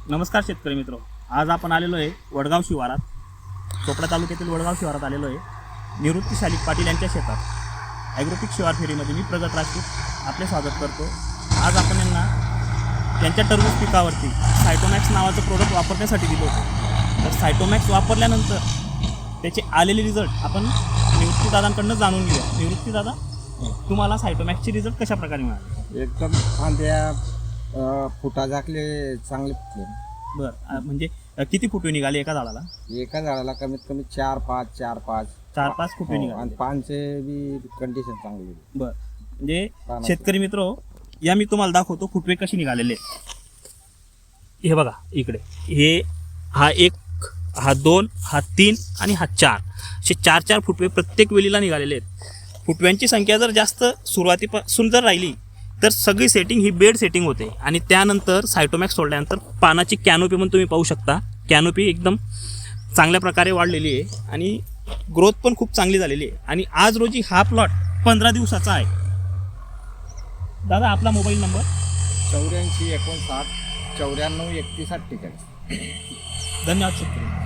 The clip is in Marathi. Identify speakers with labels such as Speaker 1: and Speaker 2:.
Speaker 1: नमस्कार शेतकरी मित्र, आज आपण आलेलो आहे वडगाव शिवारात, चोपडा तालुक्यातील वडगाव शिवारात आलेलो आहे। निवृत्ती शालिक पाटील यांच्या शेतात ॲग्रोपिक शिवार फेरीमध्ये मी प्रगत राजपूत आपले स्वागत करतो। आज आपण यांना त्यांच्या टरबूज पिकावरती सायटोमॅक्स नावाचं प्रोडक्ट वापरण्यासाठी दिलं होतं। तर सायटोमॅक्स वापरल्यानंतर त्याचे आलेले रिझल्ट आपण निवृत्ती दादांकडून जाणून घेऊया। निवृत्ती दादा, तुम्हाला सायटोमॅक्सचे रिझल्ट कशा प्रकारे मिळाले?
Speaker 2: एकदम फांद्या फुटा झाकले, चांगले फुटले।
Speaker 1: बरं, म्हणजे किती फुटवे निघाले एका झाडाला?
Speaker 2: एका झाडाला कमीत कमी 4-5
Speaker 1: फुटवे निघाले
Speaker 2: आणि पानचे बी कंडिशन चांगली।
Speaker 1: बरं, म्हणजे शेतकरी मित्र, या मी तुम्हाला दाखवतो फुटवे कसे निघालेले। हे बघा इकडे, हा 1, हा 2, हा 3 आणि हा 4 असे 4 फुटवे प्रत्येक वेलीला निघालेले आहेत। फुटव्यांची संख्या जर जास्त सुरुवातीपासून जर राहिली तर सगळी सेटिंग ही बेड सेटिंग होते आणि त्यानंतर सायटोमॅक्स सोडल्यानंतर पानाची कॅनोपी पण तुम्ही पाहू शकता। कॅनोपी एकदम चांगल्या प्रकारे वाढलेली आहे आणि ग्रोथ पण खूप चांगली झालेली आहे। आणि आज रोजी हा प्लॉट 15 दिवसाचा आहे। दादा, आपला मोबाईल नंबर?
Speaker 2: 84 59 94 31 48।
Speaker 1: धन्यवाद शेतकरी।